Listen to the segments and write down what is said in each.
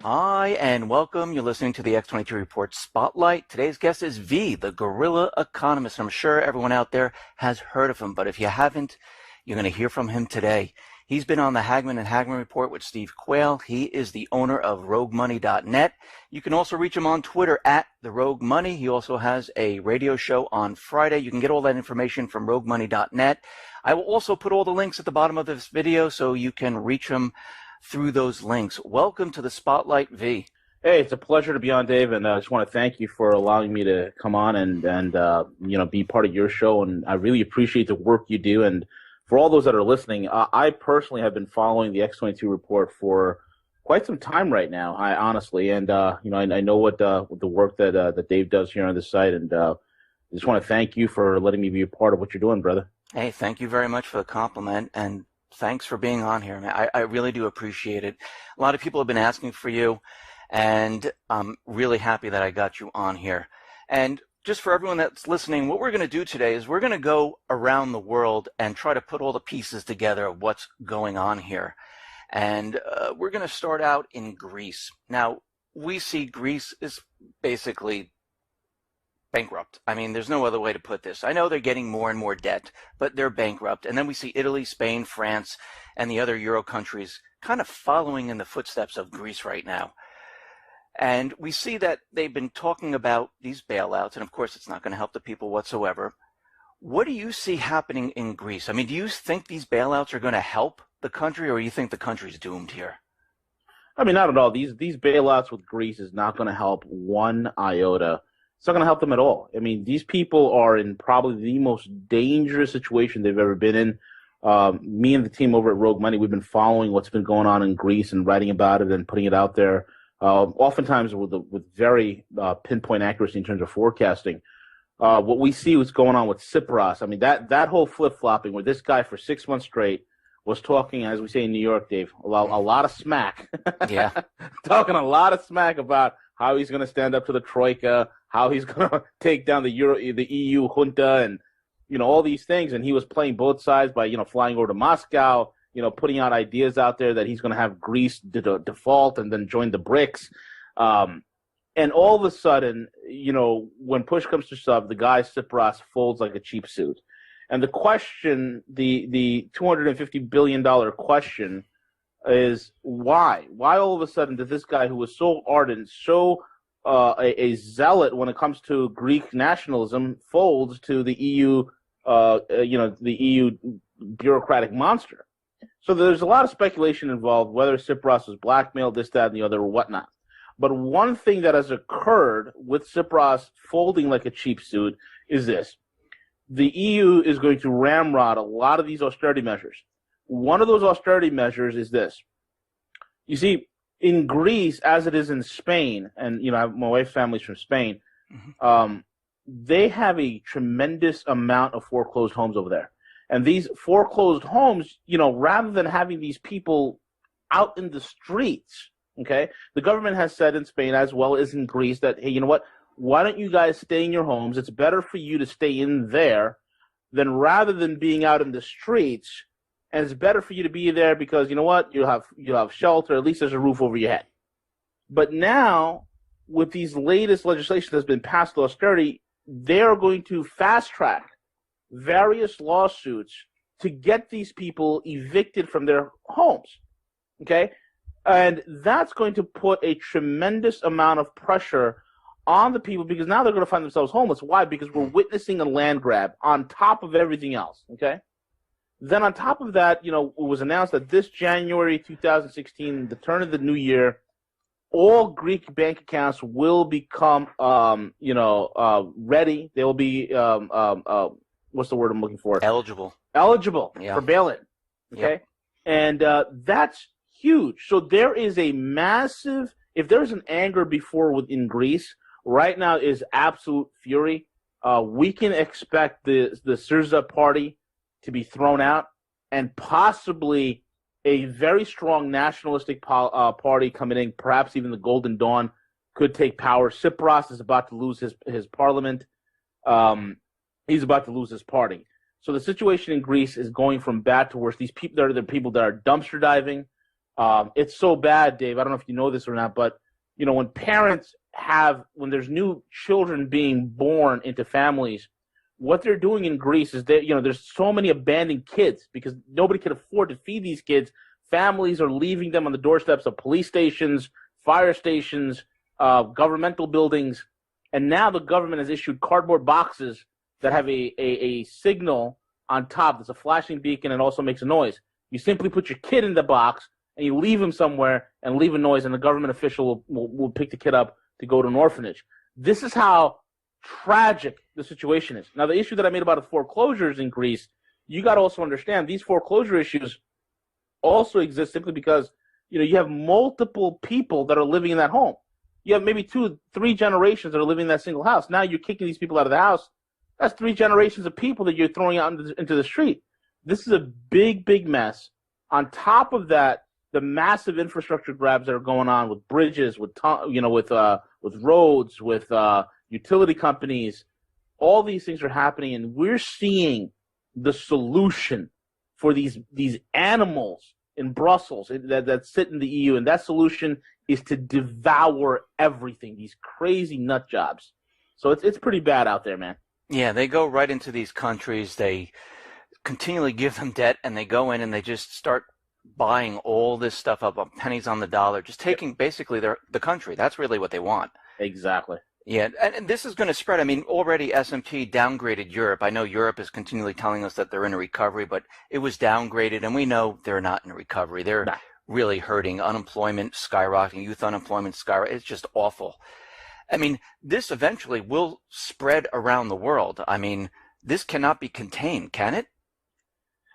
Hi, and welcome. You're listening to the X22 Report Spotlight. Today's guest is V, the Guerrilla Economist. I'm sure everyone out there has heard of him, but if you haven't, you're going to hear from him today. He's been on the Hagman and Hagman Report with Steve Quayle. He is the owner of RogueMoney.net. You can also reach him on Twitter at the Rogue Money. He also has a radio show on Friday. You can get all that information from RogueMoney.net. I will also put all the links at the bottom of this video so you can reach him through those links. Welcome to the Spotlight, V. Hey, it's a pleasure to be on, Dave, and I just want to thank you for allowing me to come on and be part of your show. And I really appreciate the work you do. And for all those that are listening, I personally have been following the X22 Report for quite some time right now. I honestly, and I know what the work that Dave does here on this site, and I just want to thank you for letting me be a part of what you're doing, brother. Hey, thank you very much for the compliment, and thanks for being on here, man. I really do appreciate it. A lot of people have been asking for you, and I'm really happy that I got you on here. And just for everyone that's listening, what we're going to do today is we're going to go around the world and try to put all the pieces together of what's going on here. And we're going to start out in Greece. Now, we see Greece is basically bankrupt. I mean, there's no other way to put this. I know they're getting more and more debt, but they're bankrupt. And then we see Italy, Spain, France, and the other Euro countries kind of following in the footsteps of Greece right now. And we see that they've been talking about these bailouts, and of course it's not going to help the people whatsoever. What do you see happening in Greece? I mean, do you think these bailouts are going to help the country, or do you think the country's doomed here? I mean, not at all. These bailouts with Greece is not going to help one iota. It's not going to help them at all. I mean, these people are in probably the most dangerous situation they've ever been in. Me and the team over at Rogue Money, we've been following what's been going on in Greece and writing about it and putting it out there, oftentimes with very pinpoint accuracy in terms of forecasting. What we see what's going on with Tsipras, I mean, that whole flip-flopping where this guy for 6 months straight was talking, as we say in New York, Dave, a lot of smack. Yeah. Talking a lot of smack about how he's going to stand up to the Troika, how he's going to take down the EU junta, and all these things. And he was playing both sides by flying over to Moscow, putting out ideas out there that he's going to have Greece default and then join the BRICS. And all of a sudden, when push comes to shove, the guy Tsipras folds like a cheap suit. And the question, the $250 billion question is why? Why all of a sudden did this guy who was so ardent, so a zealot when it comes to Greek nationalism folds to the EU, the EU bureaucratic monster? So there's a lot of speculation involved, whether Tsipras was blackmailed, this, that, and the other, or whatnot. But one thing that has occurred with Tsipras folding like a cheap suit is this. The EU is going to ramrod a lot of these austerity measures. One of those austerity measures is this. You see, in Greece, as it is in Spain, and my wife's family's from Spain, they have a tremendous amount of foreclosed homes over there. And these foreclosed homes, rather than having these people out in the streets, okay, the government has said in Spain as well as in Greece that, hey, you know what? Why don't you guys stay in your homes? It's better for you to stay in there than rather than being out in the streets. And it's better for you to be there because you know what? You'll have shelter. At least there's a roof over your head. But now, with these latest legislation that's been passed to austerity, they are going to fast track various lawsuits to get these people evicted from their homes. Okay, and that's going to put a tremendous amount of pressure on the people because now they're going to find themselves homeless. Why? Because we're witnessing a land grab on top of everything else. Okay. Then on top of that, it was announced that this January 2016, the turn of the new year, all Greek bank accounts will become, ready. They will be, what's the word I'm looking for? Eligible for bail-in. Okay. Yep. And that's huge. So there is a massive, if there's an anger before within Greece, right now is absolute fury. We can expect the Syriza party to be thrown out, and possibly a very strong nationalistic party coming in, perhaps even the Golden Dawn, could take power. Tsipras is about to lose his parliament. He's about to lose his party. So the situation in Greece is going from bad to worse. These people, they're the people that are dumpster diving. It's so bad, Dave. I don't know if you know this or not, but when when there's new children being born into families, what they're doing in Greece is that there's so many abandoned kids because nobody can afford to feed these kids. Families are leaving them on the doorsteps of police stations, fire stations, governmental buildings, and now the government has issued cardboard boxes that have a signal on top. There's a flashing beacon and also makes a noise. You simply put your kid in the box and you leave him somewhere and leave a noise, and the government official will pick the kid up to go to an orphanage. This is how tragic the situation is. Now, the issue that I made about the foreclosures in Greece, you got to also understand these foreclosure issues also exist simply because you have multiple people that are living in that home. You have maybe 2-3 generations that are living in that single house. Now you're kicking these people out of the house. That's 3 generations of people that you're throwing out into the street. This is a big, big mess. On top of that, the massive infrastructure grabs that are going on with bridges, with roads, with utility companies, all these things are happening, and we're seeing the solution for these animals in Brussels that sit in the EU, and that solution is to devour everything. These crazy nut jobs. So it's pretty bad out there, man. Yeah, they go right into these countries. They continually give them debt, and they go in and they just start buying all this stuff up on pennies on the dollar, just taking basically the country. That's really what they want. Exactly. Yeah, and this is going to spread. I mean, already S&P downgraded Europe. I know Europe is continually telling us that they're in a recovery, but it was downgraded, and we know they're not in a recovery. They're really hurting. Unemployment skyrocketing, youth unemployment skyrocketing. It's just awful. I mean, this eventually will spread around the world. I mean, this cannot be contained, can it?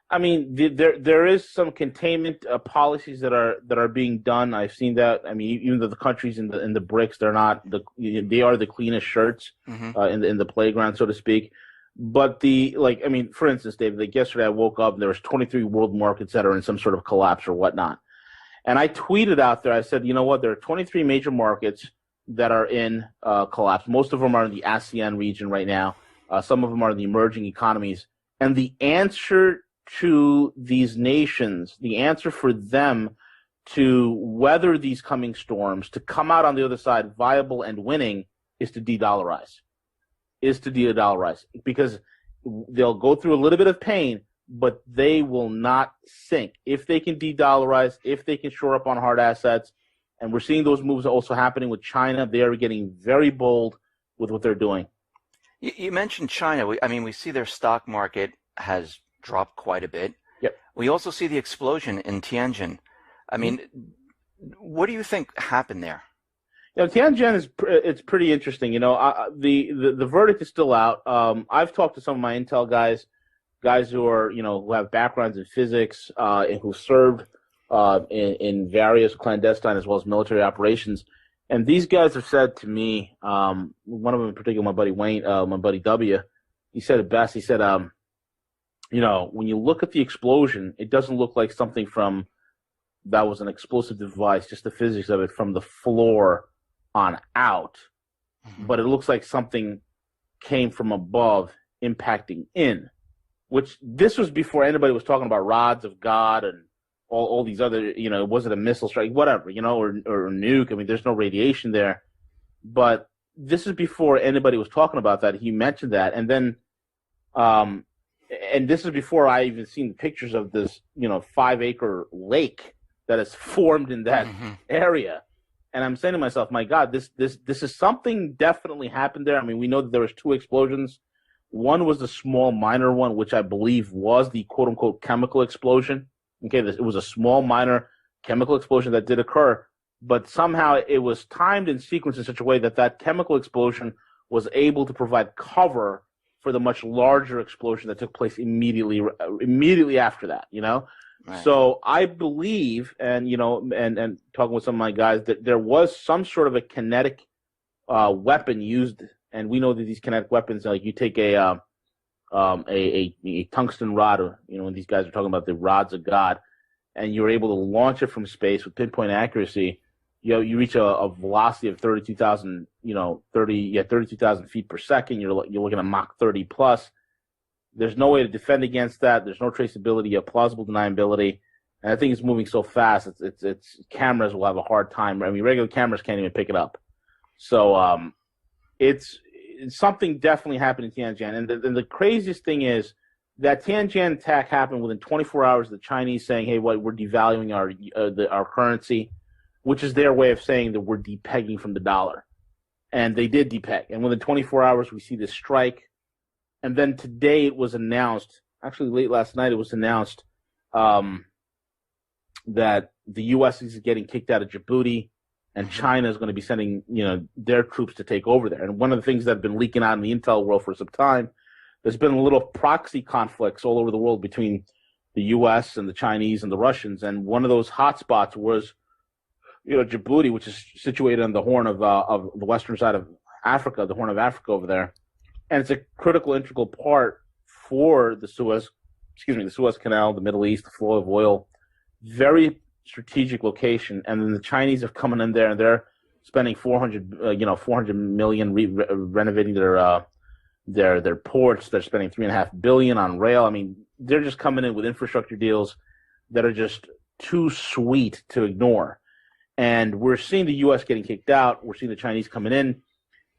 I mean, there is some containment policies that are being done. I've seen that. I mean, even though the countries in the BRICS, they are the cleanest shirts in the playground, so to speak. But for instance, David, like yesterday I woke up and there was 23 world markets that are in some sort of collapse or whatnot. And I tweeted out there, I said, you know what, there are 23 major markets that are in collapse. Most of them are in the ASEAN region right now. Some of them are in the emerging economies. And the answer to these nations, the answer for them to weather these coming storms, to come out on the other side viable and winning, is to de-dollarize. Because they'll go through a little bit of pain, but they will not sink. If they can de-dollarize, if they can shore up on hard assets, and we're seeing those moves also happening with China. They are getting very bold with what they're doing. You mentioned China. We see their stock market has dropped quite a bit. Yep. We also see the explosion in Tianjin. I mean, what do you think happened there? Tianjin it's pretty interesting. The verdict is still out. I've talked to some of my intel guys who are who have backgrounds in physics and who served in various clandestine as well as military operations, and these guys have said to me, one of them in particular, my buddy Wayne, my buddy W, he said it best. He said, when you look at the explosion, it doesn't look like something that was an explosive device, just the physics of it from the floor on out. But it looks like something came from above impacting in, which this was before anybody was talking about rods of God and all these other, was it a missile strike, whatever, or nuke. I mean, there's no radiation there. But this is before anybody was talking about that. He mentioned that. And then, and this is before I even seen pictures of this, 5-acre lake that is formed in that area. And I'm saying to myself, my God, this is something definitely happened there. I mean, we know that there was 2 explosions. One was the small minor one, which I believe was the quote unquote chemical explosion. Okay, it was a small minor chemical explosion that did occur, but somehow it was timed and sequenced in such a way that chemical explosion was able to provide cover for the much larger explosion that took place immediately after that, Right. So I believe, and and talking with some of my guys, that there was some sort of a kinetic weapon used, and we know that these kinetic weapons, like you take a tungsten rod, or when these guys are talking about the rods of God, and you're able to launch it from space with pinpoint accuracy, you reach a velocity of 32,000, 32,000 feet per second. You're looking at Mach 30 plus. There's no way to defend against that. There's no traceability, plausible deniability. And I think it's moving so fast. It's cameras will have a hard time. I mean, regular cameras can't even pick it up. So it's something definitely happened in Tianjin. And the craziest thing is that Tianjin attack happened within 24 hours of the Chinese saying, "Hey, we're devaluing our currency," which is their way of saying that we're depegging from the dollar. And they did depeg. And within 24 hours, we see this strike. And then today it was announced, actually late last night, it was announced that the U.S. is getting kicked out of Djibouti, and China is going to be sending, their troops to take over there. And one of the things that have been leaking out in the intel world for some time, there's been a little proxy conflicts all over the world between the U.S. and the Chinese and the Russians. And one of those hotspots was, Djibouti, which is situated on the horn of the western side of Africa, the Horn of Africa over there. And it's a critical, integral part for the Suez Canal, the Middle East, the flow of oil. Very strategic location. And then the Chinese have come in there and they're spending $400 million renovating their ports. They're spending $3.5 billion on rail. I mean, they're just coming in with infrastructure deals that are just too sweet to ignore. And we're seeing the U.S. getting kicked out. We're seeing the Chinese coming in.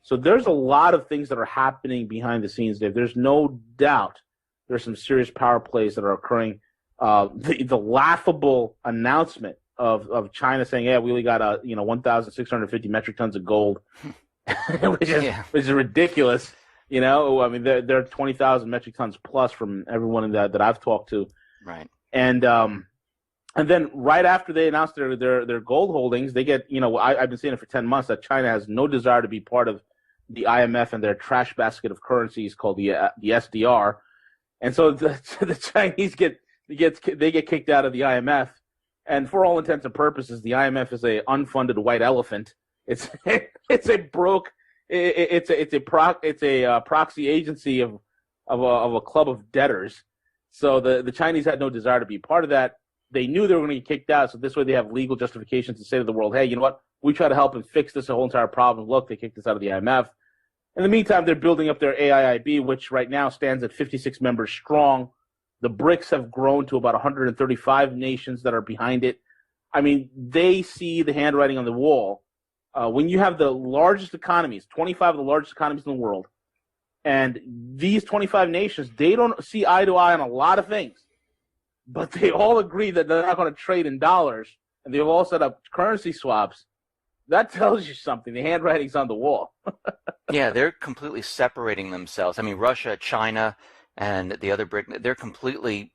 So there's a lot of things that are happening behind the scenes, Dave. There's no doubt there's some serious power plays that are occurring. The laughable announcement of China saying, "Yeah, we only got 1,650 metric tons of gold," which is ridiculous. I mean, they're 20,000 metric tons plus from everyone that I've talked to. Right. And then right after they announced their gold holdings, they get, I've been saying it for 10 months that China has no desire to be part of the IMF and their trash basket of currencies called the SDR. And so the Chinese get kicked out of the IMF. And for all intents and purposes, the IMF is a unfunded white elephant. It's a proxy agency of a club of debtors. So the Chinese had no desire to be part of that. They knew they were going to get kicked out, so this way they have legal justifications to say to the world, "Hey, you know what? We try to help and fix this whole entire problem. Look, they kicked us out of the IMF." In the meantime, they're building up their AIIB, which right now stands at 56 members strong. The BRICS have grown to about 135 nations that are behind it. I mean, they see the handwriting on the wall. When you have the largest economies, 25 of the largest economies in the world, and these 25 nations, they don't see eye to eye on a lot of things. But they all agree that they're not going to trade in dollars, and they've all set up currency swaps. That tells you something. The handwriting's on the wall. Yeah, they're completely separating themselves. I mean, Russia, China, and the other BRIC, they're completely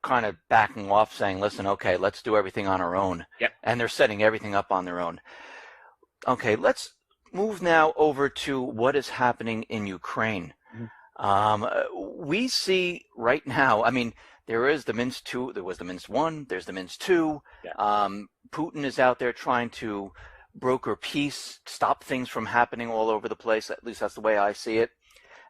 kind of backing off, saying, "Listen, okay, let's do everything on our own." Yep. And they're setting everything up on their own. Okay, let's move now over to what is happening in Ukraine. Mm-hmm. We see right now, I mean, there is the Minsk 2, there was the Minsk 1, there's the Minsk 2. Yeah. Putin is out there trying to broker peace, stop things from happening all over the place. At least that's the way I see it.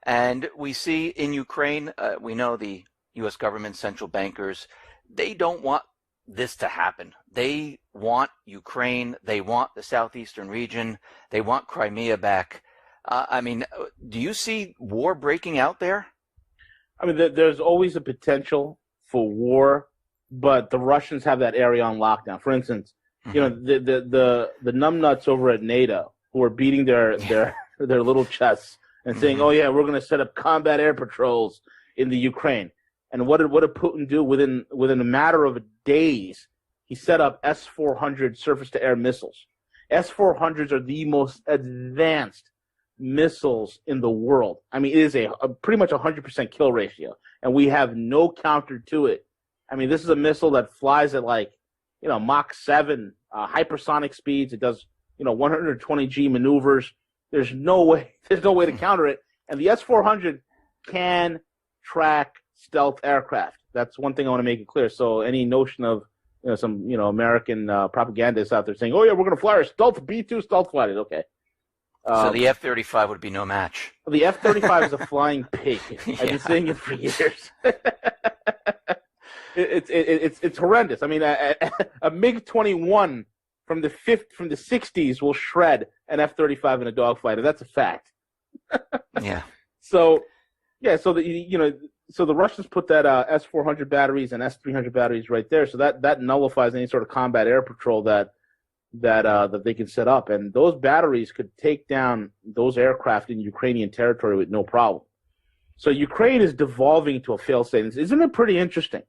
And we see in Ukraine, we know the U.S. government, central bankers, they don't want this to happen. They want Ukraine. They want the southeastern region. They want Crimea back. I mean, do you see war breaking out there? I mean, there's always a potential for war, but the Russians have that area on lockdown. For instance, the numbnuts over at NATO who are beating their little chests and saying, "Oh yeah, we're going to set up combat air patrols in the Ukraine." And what did Putin do within a matter of days? He set up S-400 surface-to-air missiles. S-400s are the most advanced missiles in the world. I mean, it is a pretty much 100% kill ratio, and we have no counter to it. I mean, this is a missile that flies at Mach 7 hypersonic speeds. It does 120 G maneuvers. There's no way to counter it. And the S-400 can track stealth aircraft. That's one thing I want to make it clear. So any notion of some American propagandists out there saying, "Oh yeah, we're going to fly our stealth B-2 stealth fighters," okay. So the F-35 would be no match. The F-35 is a flying pig. I've been saying it for years. It's horrendous. I mean, a MiG-21 from the 60s will shred an F-35 in a dogfighter. That's a fact. Yeah. So so the Russians put that S-400 batteries and S-300 batteries right there, so that nullifies any sort of combat air patrol that they can set up, and those batteries could take down those aircraft in Ukrainian territory with no problem. So Ukraine is devolving into a failed state. Isn't it pretty interesting?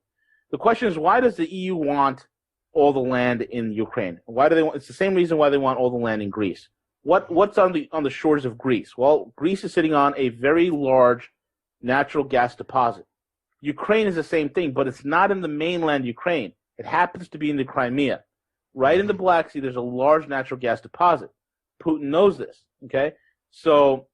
The question is, why does the EU want all the land in Ukraine? Why do they want? It's the same reason why they want all the land in Greece. What's on the shores of Greece? Well, Greece is sitting on a very large natural gas deposit. Ukraine is the same thing, but it's not in the mainland Ukraine. It happens to be in the Crimea. Right in the Black Sea, there's a large natural gas deposit. Putin knows this, okay? So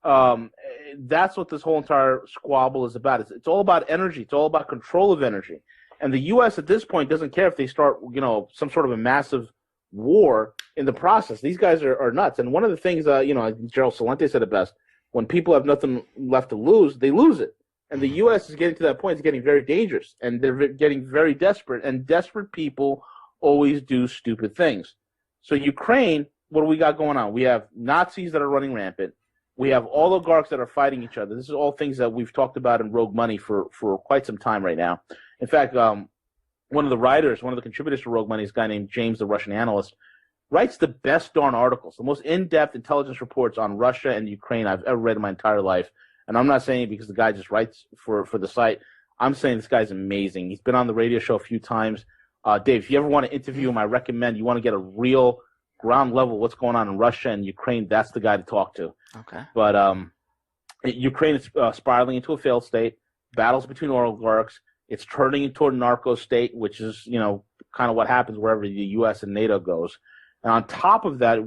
that's what this whole entire squabble is about. It's all about energy. It's all about control of energy. And the U.S. at this point doesn't care if they start, some sort of a massive war in the process. These guys are nuts. And one of the things, Gerald Celente said it best, when people have nothing left to lose, they lose it. And the U.S. is getting to that point. It's getting very dangerous. And they're getting very desperate. And desperate people always do stupid things. So Ukraine, what do we got going on? We have Nazis that are running rampant. We have oligarchs that are fighting each other. This is all things that we've talked about in Rogue Money for quite some time right now. In fact, one of the contributors to Rogue Money is a guy named James, the Russian analyst, writes the best darn articles, the most in-depth intelligence reports on Russia and Ukraine I've ever read in my entire life. And I'm not saying it because the guy just writes for the site. I'm saying this guy's amazing. He's been on the radio show a few times. Dave, if you ever want to interview him, I recommend you want to get a real ground level what's going on in Russia and Ukraine. That's the guy to talk to. Okay. But Ukraine is spiraling into a failed state. Battles between oligarchs. It's turning into a narco state, which is kind of what happens wherever the U.S. and NATO goes. And on top of that,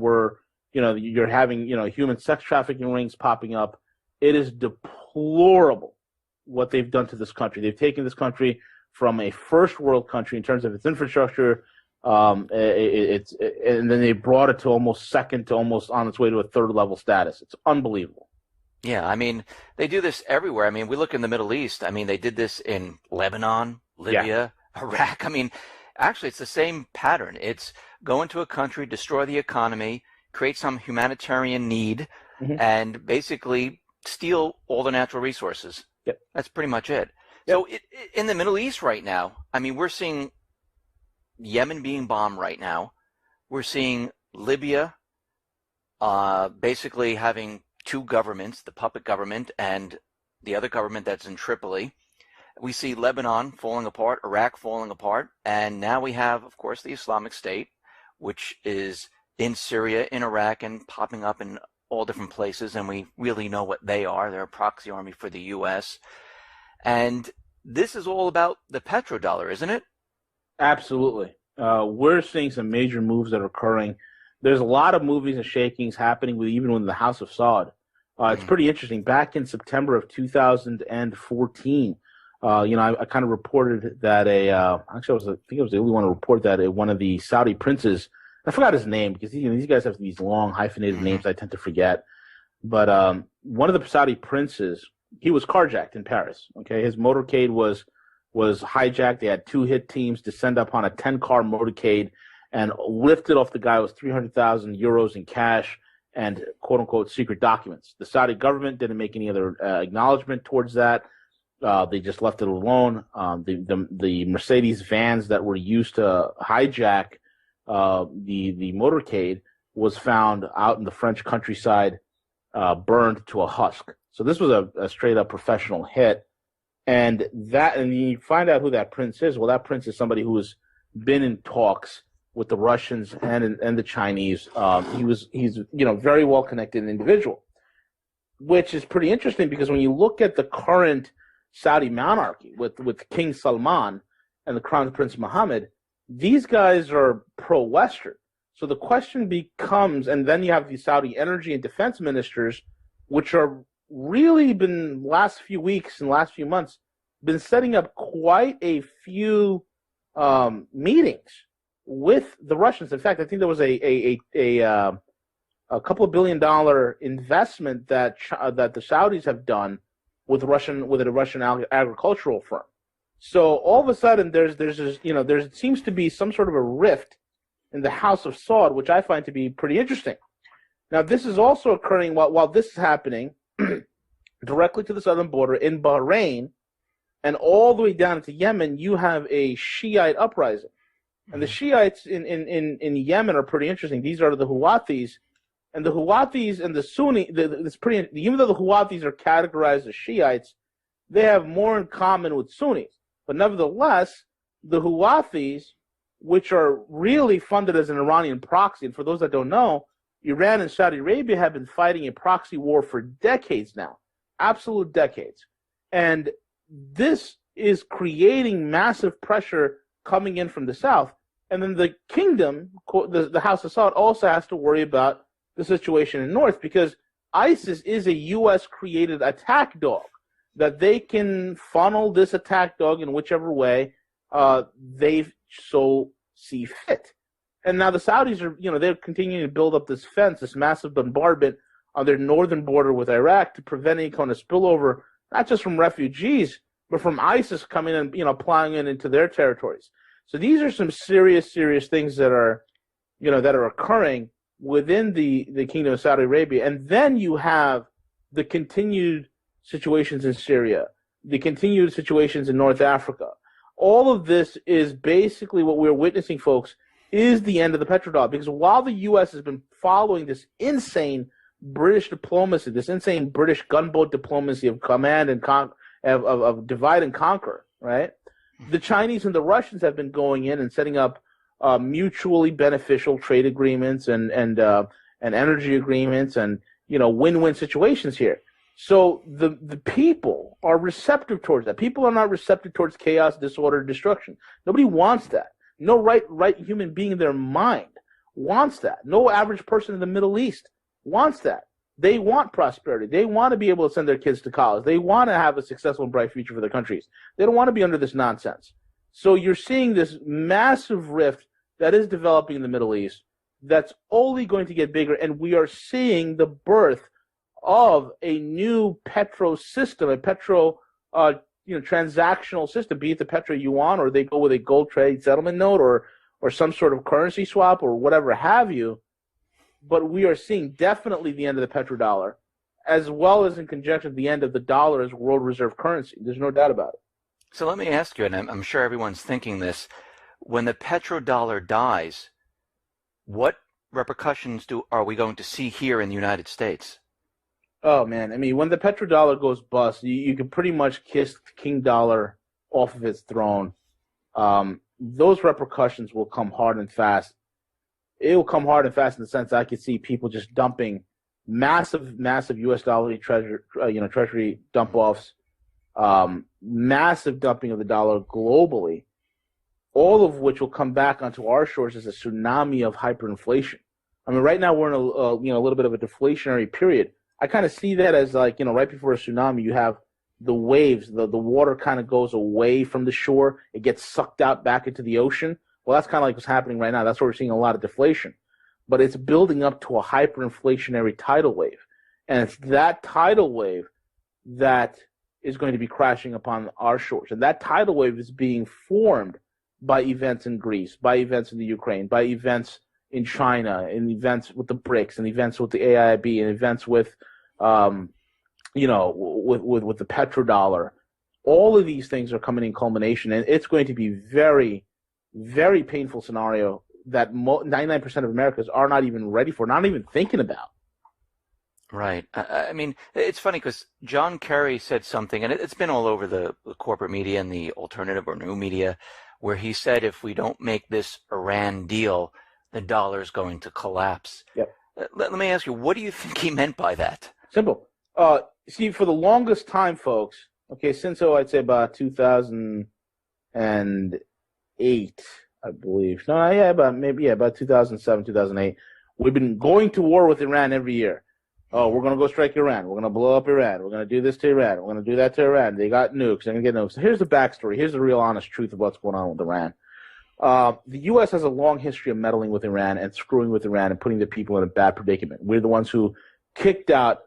you're having human sex trafficking rings popping up. It is deplorable what they've done to this country. They've taken this country from a first world country in terms of its infrastructure, and then they brought it to almost on its way to a third level status. It's unbelievable. Yeah, I mean, they do this everywhere. I mean, we look in the Middle East. I mean, they did this in Lebanon, Libya, Iraq. I mean, actually, it's the same pattern. It's go into a country, destroy the economy, create some humanitarian need, and basically steal all the natural resources. Yep. That's pretty much it. Yep. So in the Middle East right now, I mean, we're seeing Yemen being bombed right now. We're seeing Libya basically having two governments, the puppet government and the other government that's in Tripoli. We see Lebanon falling apart, Iraq falling apart, and now we have, of course, the Islamic State, which is in Syria, in Iraq, and popping up in all different places, and we really know what they are. They're a proxy army for the U.S., and this is all about the petrodollar, isn't it? Absolutely. We're seeing some major moves that are occurring. There's a lot of movings and shakings happening even within the House of Saud. It's pretty interesting. Back in September of 2014, I kind of reported that I think I was the only one to report that one of the Saudi princes, I forgot his name because these guys have these long hyphenated names I tend to forget. But one of the Saudi princes, he was carjacked in Paris. Okay, his motorcade was hijacked. They had two hit teams descend upon a 10-car motorcade and lifted off the guy with 300,000 euros in cash and quote-unquote secret documents. The Saudi government didn't make any other acknowledgement towards that. They just left it alone. The Mercedes vans that were used to hijack the motorcade was found out in the French countryside, burned to a husk. So this was a straight-up professional hit. And you find out who that prince is. Well, that prince is somebody who has been in talks with the Russians and the Chinese. He's very well connected individual, which is pretty interesting because when you look at the current Saudi monarchy with King Salman and the Crown Prince Mohammed, these guys are pro-Western. So the question becomes, and then you have the Saudi energy and defense ministers, which are really been last few weeks and last few months been setting up quite a few meetings with the Russians. In fact, I think there was a couple of $1 billion investment that the Saudis have done with a Russian agricultural firm. So all of a sudden, there seems to be some sort of a rift in the House of Saud, which I find to be pretty interesting. Now, this is also occurring while this is happening directly to the southern border in Bahrain. And all the way down into Yemen, you have a Shiite uprising. And the Shiites in Yemen are pretty interesting. These are the Houthis. And the Houthis and the Sunni, even though the Houthis are categorized as Shiites, they have more in common with Sunnis. But nevertheless, the Houthis, which are really funded as an Iranian proxy, and for those that don't know, Iran and Saudi Arabia have been fighting a proxy war for decades now, absolute decades. And this is creating massive pressure coming in from the south. And then the kingdom, the House of Saud, also has to worry about the situation in the north, because ISIS is a U.S.-created attack dog, that they can funnel this attack dog in whichever way they so see fit. And now the Saudis are, they're continuing to build up this fence, this massive bombardment on their northern border with Iraq to prevent any kind of spillover, not just from refugees, but from ISIS coming and, plowing into their territories. So these are some serious things that are, that are occurring within the Kingdom of Saudi Arabia. And then you have the continued situations in Syria, the continued situations in North Africa. All of this is basically what we're witnessing, folks, is the end of the petrodollar. Because while the U.S. has been following this insane British diplomacy, this insane British gunboat diplomacy of command and of divide and conquer, right? The Chinese and the Russians have been going in and setting up mutually beneficial trade agreements and energy agreements and win-win situations here. So the people are receptive towards that. People are not receptive towards chaos, disorder, destruction. Nobody wants that. No right human being in their mind wants that. No average person in the Middle East wants that. They want prosperity. They want to be able to send their kids to college. They want to have a successful and bright future for their countries. They don't want to be under this nonsense. So you're seeing this massive rift that is developing in the Middle East that's only going to get bigger, and we are seeing the birth of a new petro system, a petro transactional system, be it the petro yuan, or they go with a gold trade settlement note, or some sort of currency swap, or whatever have you. But we are seeing definitely the end of the petrodollar, as well as in conjunction the end of the dollar as world reserve currency. There's no doubt about it. So let me ask you, and I'm sure everyone's thinking this, when the petrodollar dies, what repercussions are we going to see here in the United States? Oh, man. I mean, when the petrodollar goes bust, you can pretty much kiss King Dollar off of its throne. Those repercussions will come hard and fast. It will come hard and fast in the sense I could see people just dumping massive U.S. dollar treasury dump-offs, massive dumping of the dollar globally, all of which will come back onto our shores as a tsunami of hyperinflation. I mean, right now we're in a little bit of a deflationary period. I kind of see that as right before a tsunami, you have the waves, the water kind of goes away from the shore. It gets sucked out back into the ocean. Well, that's kind of like what's happening right now. That's where we're seeing a lot of deflation. But it's building up to a hyperinflationary tidal wave. And it's that tidal wave that is going to be crashing upon our shores. And that tidal wave is being formed by events in Greece, by events in the Ukraine, by events in China, in events with the BRICS, and events with the AIIB, and events with, with the petrodollar. All of these things are coming in culmination, and it's going to be very, very painful scenario that 99% of Americans are not even ready for, not even thinking about. Right. I mean, it's funny because John Kerry said something, and it's been all over the corporate media and the alternative or new media, where he said if we don't make this Iran deal, the dollar is going to collapse. Yep. Let me ask you, what do you think he meant by that? Simple. See, for the longest time, folks, okay, since I'd say about 2008, I believe. About 2007, 2008, we've been going to war with Iran every year. Oh, we're going to go strike Iran. We're going to blow up Iran. We're going to do this to Iran. We're going to do that to Iran. They got nukes. They're going to get nukes. So here's the backstory. Here's the real honest truth of what's going on with Iran. The U.S. has a long history of meddling with Iran and screwing with Iran and putting the people in a bad predicament. We're the ones who kicked out,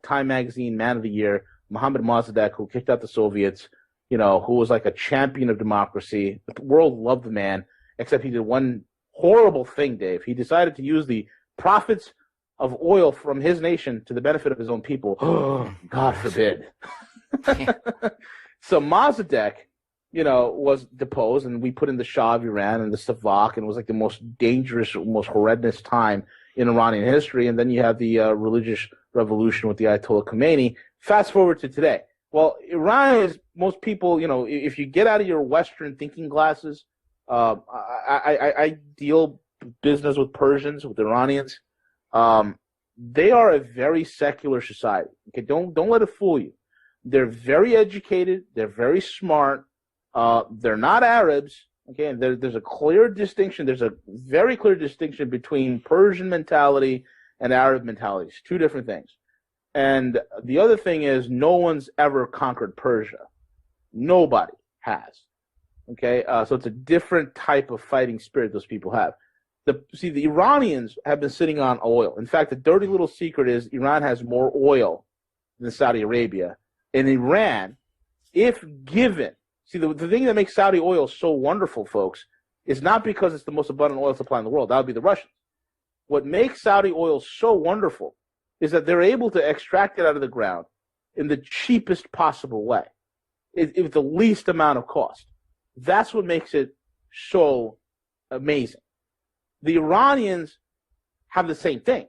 Time Magazine Man of the Year, Mohammad Mossadegh, who kicked out the Soviets, who was like a champion of democracy. The world loved the man, except he did one horrible thing, Dave. He decided to use the profits of oil from his nation to the benefit of his own people. God forbid. So Mossadegh, was deposed, and we put in the Shah of Iran and the Savak, and it was like the most dangerous, most horrendous time in Iranian history. And then you have the religious revolution with the Ayatollah Khomeini. Fast forward to today. Well, Iran is, most people, if you get out of your Western thinking glasses, I deal business with Persians, with Iranians. They are a very secular society. Okay, don't let it fool you. They're very educated. They're very smart. They're not Arabs. Okay, and there's a clear distinction. There's a very clear distinction between Persian mentality and Arab mentalities. Two different things. And the other thing is, no one's ever conquered Persia. Nobody has. Okay, so it's a different type of fighting spirit those people have. The Iranians have been sitting on oil. In fact, the dirty little secret is Iran has more oil than Saudi Arabia. And Iran, if given, the thing that makes Saudi oil so wonderful, folks, is not because it's the most abundant oil supply in the world. That would be the Russians. What makes Saudi oil so wonderful is that they're able to extract it out of the ground in the cheapest possible way, with the least amount of cost. That's what makes it so amazing. The Iranians have the same thing,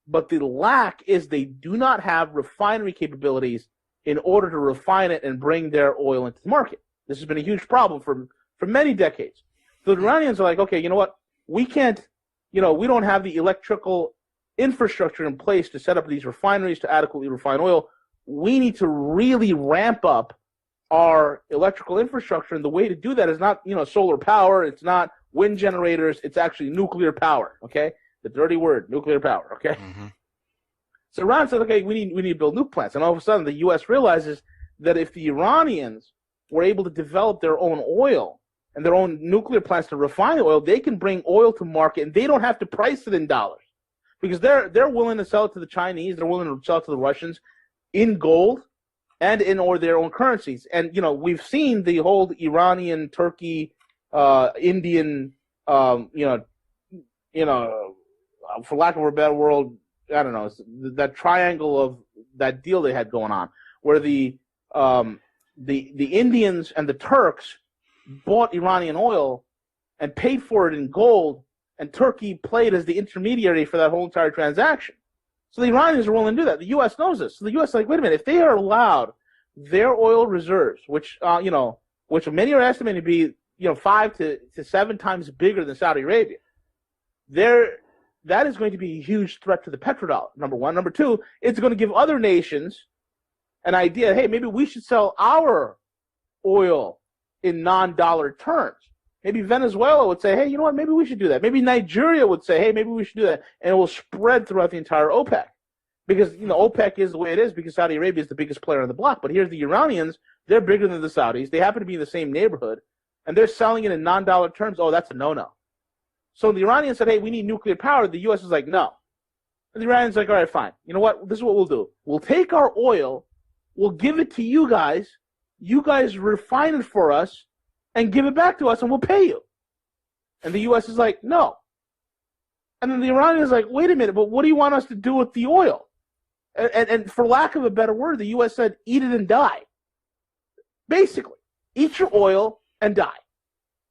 but the lack is they do not have refinery capabilities in order to refine it and bring their oil into the market. This has been a huge problem for many decades. So the Iranians are like, okay, you know what? We can't, we don't have the electrical infrastructure in place to set up these refineries to adequately refine oil. We need to really ramp up our electrical infrastructure, and the way to do that is not, solar power, it's not wind generators, it's actually nuclear power, okay? The dirty word, nuclear power, okay? Mm-hmm. So Iran says, okay, we need to build nuke plants. And all of a sudden, the U.S. realizes that if the Iranians were able to develop their own oil and their own nuclear plants to refine oil, they can bring oil to market, and they don't have to price it in dollars. Because they're willing to sell it to the Chinese, they're willing to sell it to the Russians in gold and in or their own currencies. And, we've seen the whole Iranian, Turkey, Indian, for lack of a better word, I don't know, that triangle of that deal they had going on, where the Indians and the Turks bought Iranian oil and paid for it in gold, and Turkey played as the intermediary for that whole entire transaction. So the Iranians are willing to do that. The U.S. knows this. So the U.S. is like, wait a minute, if they are allowed their oil reserves, which many are estimating to be 5 to 7 times bigger than Saudi Arabia, that is going to be a huge threat to the petrodollar, number one. Number two, it's going to give other nations an idea, hey, maybe we should sell our oil in non-dollar terms. Maybe Venezuela would say, hey, you know what, maybe we should do that. Maybe Nigeria would say, hey, maybe we should do that. And it will spread throughout the entire OPEC. Because, OPEC is the way it is because Saudi Arabia is the biggest player on the block. But here's the Iranians, they're bigger than the Saudis. They happen to be in the same neighborhood. And they're selling it in non-dollar terms. Oh, that's a no-no. So the Iranians said, hey, we need nuclear power. The U.S. is like, no. And the Iranians are like, all right, fine. You know what? This is what we'll do. We'll take our oil. We'll give it to you guys. You guys refine it for us and give it back to us, and we'll pay you. And the U.S. is like, no. And then the Iranians is like, wait a minute, but what do you want us to do with the oil? And for lack of a better word, the U.S. said, eat it and die. Basically, eat your oil and die.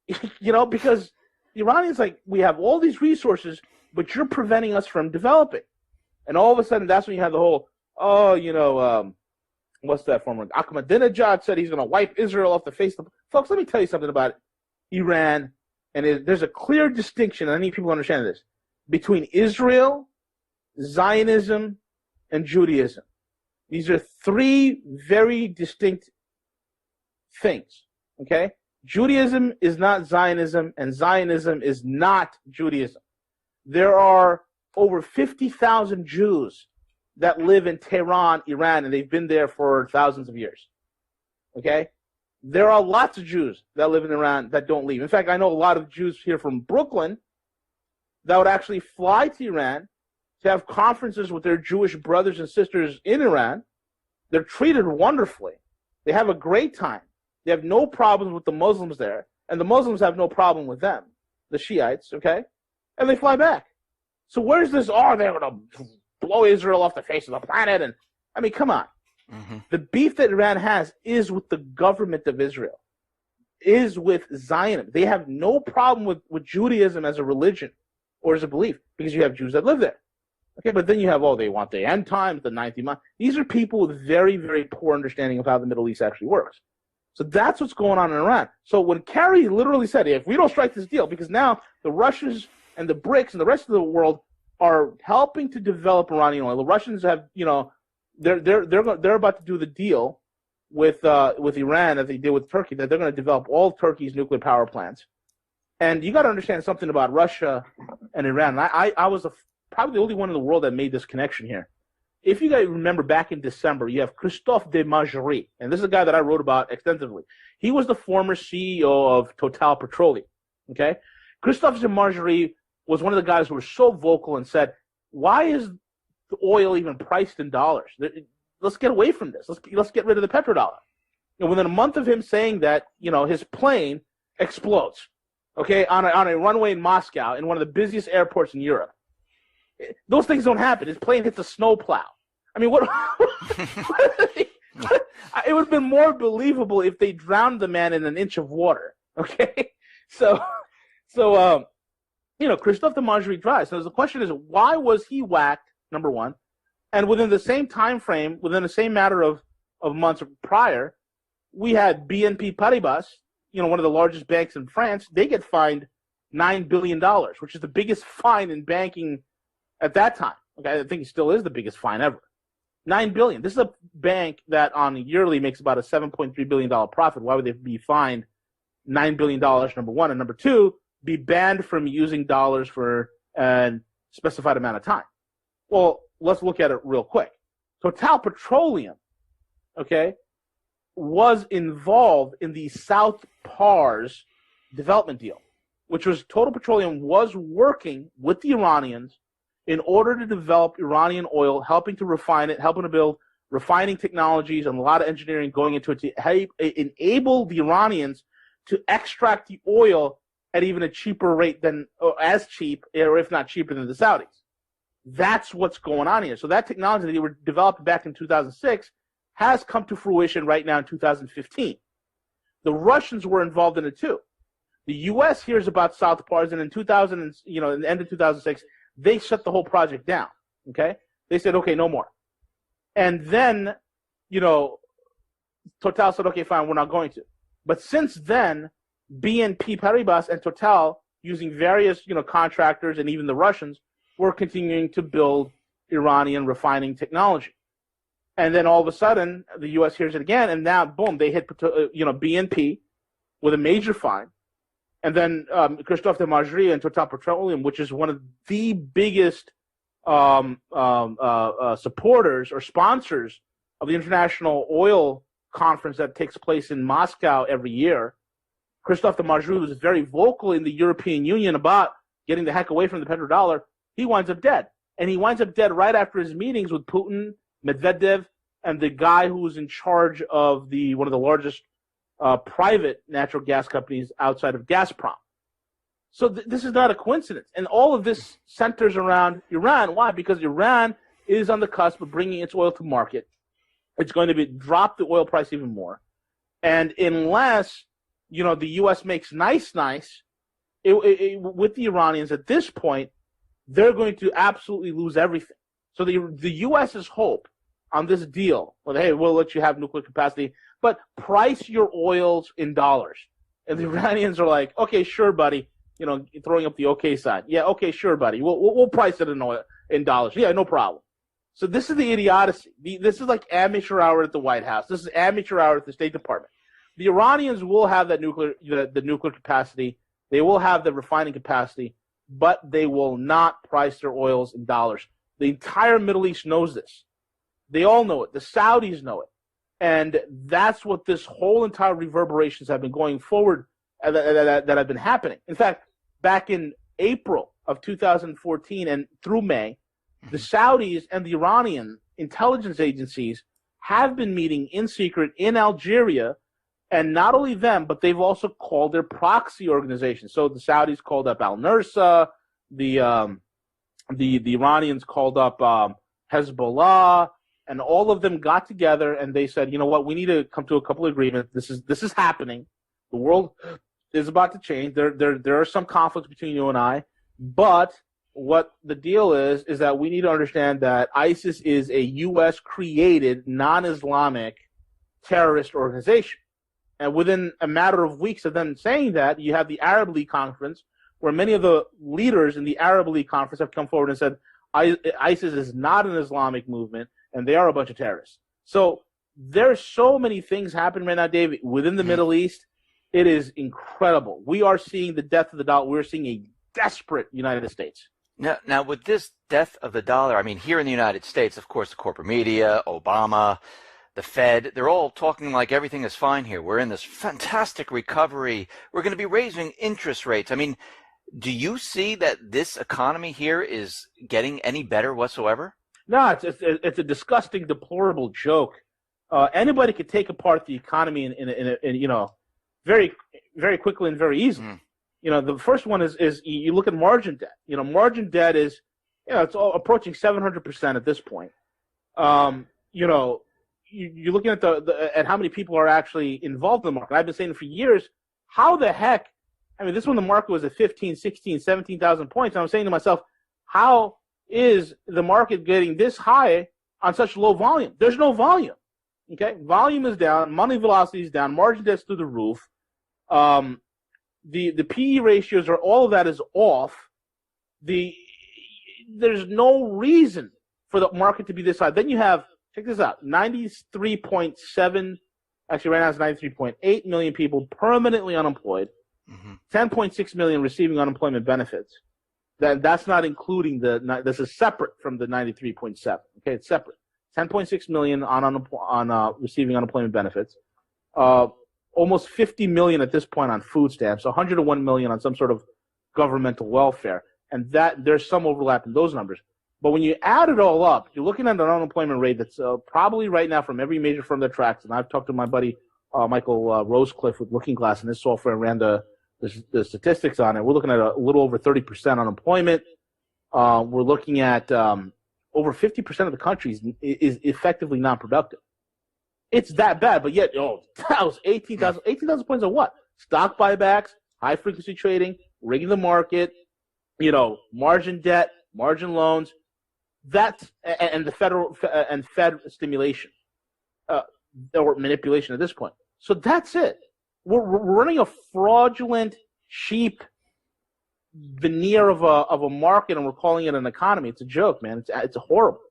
Because the Iranians like, we have all these resources, but you're preventing us from developing. And all of a sudden, that's when you have the whole, what's that former? Ahmadinejad said he's going to wipe Israel off the face of the... Folks, let me tell you something about Iran. And there's a clear distinction, and I need people to understand this, between Israel, Zionism, and Judaism. These are three very distinct things, okay? Judaism is not Zionism, and Zionism is not Judaism. There are over 50,000 Jews that live in Tehran, Iran, and they've been there for thousands of years, okay? There are lots of Jews that live in Iran that don't leave. In fact, I know a lot of Jews here from Brooklyn that would actually fly to Iran to have conferences with their Jewish brothers and sisters in Iran. They're treated wonderfully. They have a great time. They have no problems with the Muslims there, and the Muslims have no problem with them, the Shiites, okay? And they fly back. So where's this, they're going to blow Israel off the face of the planet? And I mean, come on. Hmm. The beef that Iran has is with the government of Israel, is with Zionism. They have no problem with Judaism as a religion or as a belief because you have Jews that live there. Okay, but then you have, they want the end times, the 90 months. These are people with very, very poor understanding of how the Middle East actually works. So that's what's going on in Iran. So when Kerry literally said, if we don't strike this deal, because now the Russians and the BRICS and the rest of the world are helping to develop Iranian oil. The Russians have, they're about to do the deal with Iran that they did with Turkey, that they're going to develop all Turkey's nuclear power plants. And you got to understand something about Russia and Iran. And I was probably the only one in the world that made this connection here. If you guys remember back in December, you have Christophe de Margerie, and this is a guy that I wrote about extensively. He was the former CEO of Total Petroleum. Okay, Christophe de Margerie was one of the guys who were so vocal and said, "Why is the oil even priced in dollars? Let's get away from this. Let's get rid of the petrodollar." And within a month of him saying that, his plane explodes. Okay, on a runway in Moscow, in one of the busiest airports in Europe. Those things don't happen. His plane hits a snowplow. I mean, it would have been more believable if they drowned the man in an inch of water. Okay, so Christophe de Margerie dies. So the question is, why was he whacked? Number one, and within the same time frame, within the same matter of months prior, we had BNP Paribas, one of the largest banks in France. They get fined $9 billion, which is the biggest fine in banking at that time. Okay, I think it still is the biggest fine ever. $9 billion. This is a bank that on a yearly makes about a $7.3 billion profit. Why would they be fined $9 billion, number one? And number two, be banned from using dollars for a specified amount of time? Well, let's look at it real quick. Total Petroleum, okay, was involved in the South Pars development deal, which was Total Petroleum was working with the Iranians in order to develop Iranian oil, helping to refine it, helping to build refining technologies and a lot of engineering going into it to enable the Iranians to extract the oil at even a cheaper rate than, or as cheap, or if not cheaper than the Saudis. That's what's going on here. So that technology that they were developed back in 2006 has come to fruition right now in 2015. The Russians were involved in it too. The U.S. hears about South Pars, and in 2000, in the end of 2006, they shut the whole project down. Okay, they said, okay, no more. And then, Total said, okay, fine, we're not going to. But since then, BNP Paribas and Total, using various, contractors and even the Russians, were continuing to build Iranian refining technology. And then all of a sudden, the U.S. hears it again, and now, boom, they hit, BNP with a major fine. And then Christophe de Margerie and Total Petroleum, which is one of the biggest supporters or sponsors of the International Oil Conference that takes place in Moscow every year. Christophe de Margerie was very vocal in the European Union about getting the heck away from the petrodollar. He winds up dead. And he winds up dead right after his meetings with Putin, Medvedev, and the guy who was in charge of one of the largest private natural gas companies outside of Gazprom. So this is not a coincidence. And all of this centers around Iran. Why? Because Iran is on the cusp of bringing its oil to market. It's going to drop the oil price even more. And unless, the U.S. makes nice with the Iranians at this point, they're going to absolutely lose everything. So the U.S.'s hope on this deal, hey, we'll let you have nuclear capacity, but price your oils in dollars. And the Iranians are like, okay, sure, buddy. Throwing up the okay sign. Yeah, okay, sure, buddy. We'll price it in dollars. Yeah, no problem. So this is the idiocy. This is like amateur hour at the White House. This is amateur hour at the State Department. The Iranians will have that the nuclear capacity. They will have the refining capacity, but they will not price their oils in dollars. The entire Middle East knows this. They all know it. The Saudis know it. And that's what this whole entire reverberations have been going forward that have been happening. In fact, back in April of 2014 and through May, the Saudis and the Iranian intelligence agencies have been meeting in secret in Algeria, and not only them, but they've also called their proxy organizations. So the Saudis called up Al-Nursa, the Iranians called up Hezbollah, and all of them got together and they said, you know what, we need to come to a couple of agreements. This is happening. The world is about to change. There are some conflicts between you and I, but what the deal is that we need to understand that ISIS is a U.S. created non-Islamic terrorist organization. And within a matter of weeks of them saying that, you have the Arab League conference, where many of the leaders in the Arab League conference have come forward and said ISIS is not an Islamic movement and they are a bunch of terrorists. So there's so many things happening right now, David, within the Middle East. It is incredible. We are seeing the death of the dollar. We're seeing a desperate United States. Now, with this death of the dollar, I mean, here in the United States, of course, the corporate media, Obama, the Fed, they're all talking like everything is fine here. We're in this fantastic recovery. We're going to be raising interest rates. I mean, do you see that this economy here is getting any better whatsoever? No, it's a disgusting, deplorable joke. Anybody could take apart the economy in you know, very, very quickly and very easily. You know, the first one is you look at margin debt. You know, margin debt is, you know, it's all approaching 700% at this point. You know, you're looking at at how many people are actually involved in the market. I've been saying for years, how the heck? I mean, this when the market was at 15, 16, 17,000 points. And I was saying to myself, how is the market getting this high on such low volume? There's no volume. Okay, volume is down, money velocity is down, margin debt's through the roof. The PE ratios are, all of that is off. There's no reason for the market to be this high. Then you have, check this out, 93.7, actually right now it's 93.8 million people permanently unemployed, 10.6 million receiving unemployment benefits. That's not including this is separate from the 93.7. Okay, it's separate. 10.6 million on receiving unemployment benefits. Almost 50 million at this point on food stamps, 101 million on some sort of governmental welfare, and that there's some overlap in those numbers. But when you add it all up, you're looking at an unemployment rate that's probably right now from every major firm that tracks. And I've talked to my buddy Michael Rosecliffe with Looking Glass and his software and ran the statistics on it. We're looking at a little over 30% unemployment. We're looking at over 50% of the country is effectively non-productive. It's that bad, but yet, that was 18,000 points on what? Stock buybacks, high-frequency trading, rigging the market, you know, margin debt, margin loans, and the federal and Fed stimulation or manipulation at this point. So that's it. We're running a fraudulent, cheap veneer of a market, and we're calling it an economy. It's a joke, man. It's horrible.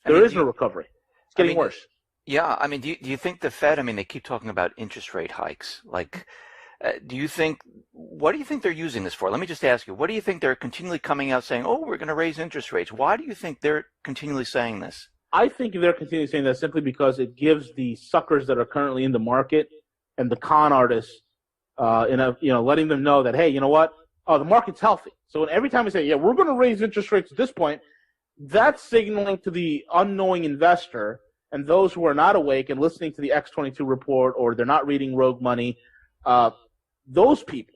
There is no recovery. It's getting worse. Yeah, I mean, do you think the Fed? I mean, they keep talking about interest rate hikes. Like, what do you think they're using this for? Let me just ask you, what do you think they're continually coming out saying? Oh, we're going to raise interest rates. Why do you think they're continually saying this? I think they're continually saying that simply because it gives the suckers that are currently in the market and the con artists, letting them know that, hey, you know what? Oh, the market's healthy. So every time we say, yeah, we're going to raise interest rates at this point, that's signaling to the unknowing investor and those who are not awake and listening to the X22 report, or they're not reading Rogue Money, those people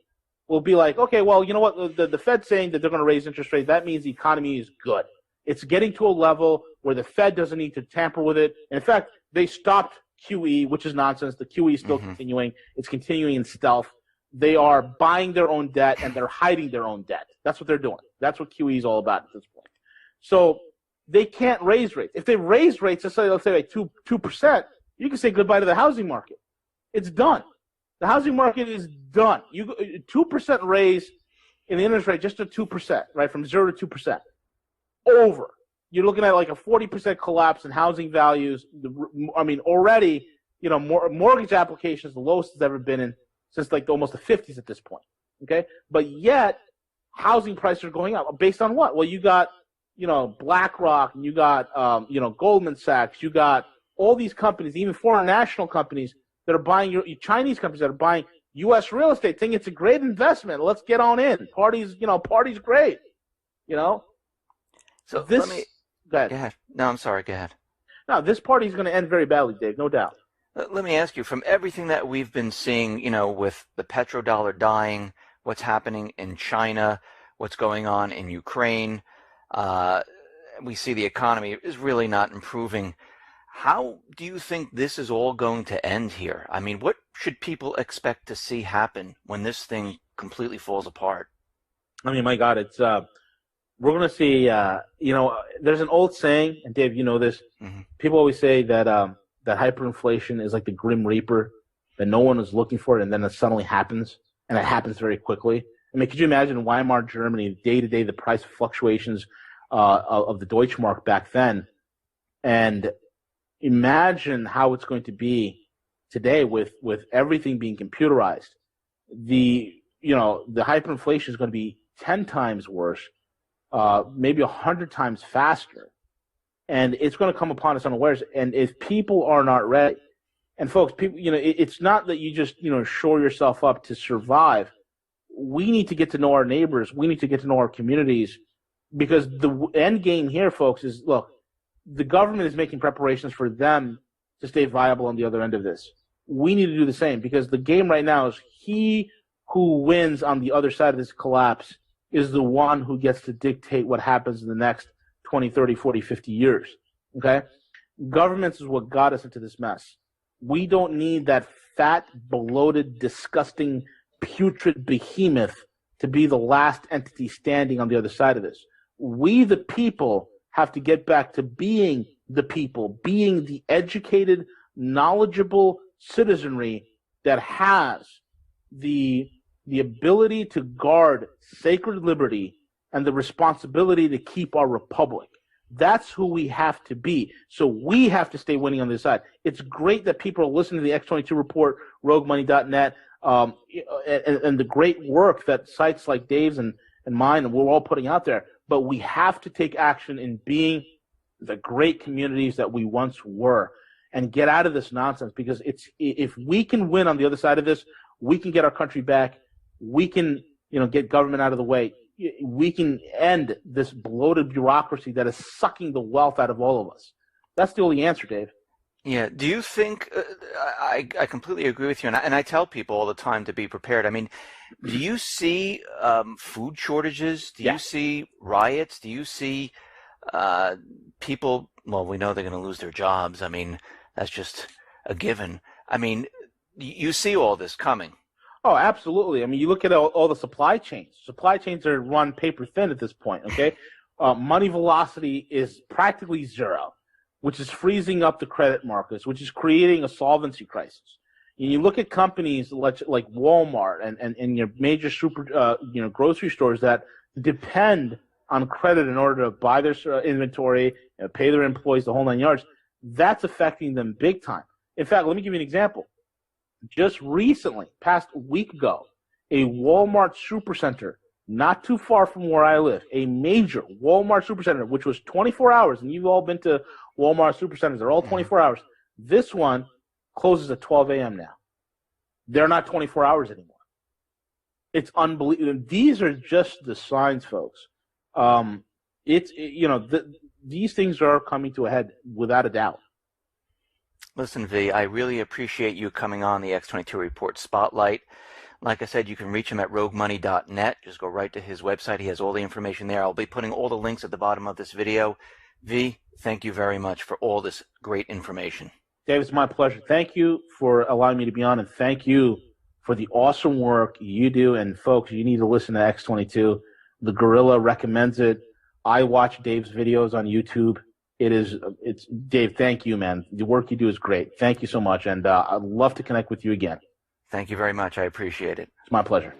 will be like, okay, well, you know what? The Fed's saying that they're going to raise interest rates. That means the economy is good. It's getting to a level where the Fed doesn't need to tamper with it. And in fact, they stopped QE, which is nonsense. The QE is still continuing. It's continuing in stealth. They are buying their own debt and they're hiding their own debt. That's what they're doing. That's what QE is all about at this point. So they can't raise rates. If they raise rates, let's say like 2%, you can say goodbye to the housing market. It's done. The housing market is done. 2% raise in the interest rate, just to 2%, right, from 0 to 2%. Over. You're looking at like a 40% collapse in housing values. I mean, already, you know, mortgage applications, the lowest it's ever been in since like almost the 50s at this point. Okay, but yet housing prices are going up based on what? Well, you got, you know, BlackRock, and you got, Goldman Sachs, you got all these companies, even foreign national companies that are buying Chinese companies that are buying U.S. real estate, think it's a great investment. Let's get on in. Party's great. You know. So this. Let me. Go ahead. Go ahead. No, I'm sorry. Go ahead. No, this party is going to end very badly, Dave. No doubt. Let me ask you, from everything that we've been seeing, you know, with the petrodollar dying, what's happening in China, what's going on in Ukraine, we see the economy is really not improving. How do you think this is all going to end here? I mean, what should people expect to see happen when this thing completely falls apart? I mean, my God, it's we're going to see. There's an old saying, and Dave, you know this. Mm-hmm. People always say that that hyperinflation is like the Grim Reaper, that no one is looking for it, and then it suddenly happens, and it happens very quickly. I mean, could you imagine in Weimar Germany, day to day, the price fluctuations of the Deutschmark back then, and imagine how it's going to be today with everything being computerized. The hyperinflation is going to be 10 times worse, maybe 100 times faster, and it's going to come upon us unawares. And if people are not ready, and folks, people, it's not that you just shore yourself up to survive. We need to get to know our neighbors. We need to get to know our communities, because the end game here, folks, is look. The government is making preparations for them to stay viable on the other end of this. We need to do the same, because the game right now is he who wins on the other side of this collapse is the one who gets to dictate what happens in the next 20, 30, 40, 50 years. Okay? Governments is what got us into this mess. We don't need that fat, bloated, disgusting, putrid behemoth to be the last entity standing on the other side of this. We, the people, have to get back to being the people, being the educated, knowledgeable citizenry that has the ability to guard sacred liberty and the responsibility to keep our republic. That's who we have to be. So we have to stay winning on this side. It's great that people are listening to the X22 report, roguemoney.net, and the great work that sites like Dave's and mine, and we're all putting out there. But we have to take action in being the great communities that we once were, and get out of this nonsense, because if we can win on the other side of this, we can get our country back. We can, get government out of the way. We can end this bloated bureaucracy that is sucking the wealth out of all of us. That's the only answer, Dave. Yeah. Do you think, I completely agree with you, and I tell people all the time to be prepared. I mean, do you see food shortages? Do you see riots? Do you see people, well, we know they're going to lose their jobs. I mean, that's just a given. I mean, you see all this coming. Oh, absolutely. I mean, you look at all the supply chains. Supply chains are run paper thin at this point, okay? Money velocity is practically zero, which is freezing up the credit markets, which is creating a solvency crisis. And you look at companies like Walmart and your major grocery stores that depend on credit in order to buy their inventory, pay their employees, the whole 9 yards. That's affecting them big time. In fact, let me give you an example. Just recently, past week ago, a Walmart supercenter not too far from where I live, a major Walmart supercenter, which was 24 hours, and you've all been to Walmart supercenters, they're all 24 hours. This one closes at 12 a.m. now. They're not 24 hours anymore. It's unbelievable. These are just the signs, folks. These things are coming to a head without a doubt. Listen, V, I really appreciate you coming on the X22 Report Spotlight. Like I said, you can reach him at roguemoney.net. Just go right to his website. He has all the information there. I'll be putting all the links at the bottom of this video. V, thank you very much for all this great information. Dave, it's my pleasure. Thank you for allowing me to be on, and thank you for the awesome work you do. And folks, you need to listen to X22. The Guerrilla recommends it. I watch Dave's videos on YouTube. It's Dave, thank you, man. The work you do is great. Thank you so much, and I'd love to connect with you again. Thank you very much. I appreciate it. It's my pleasure.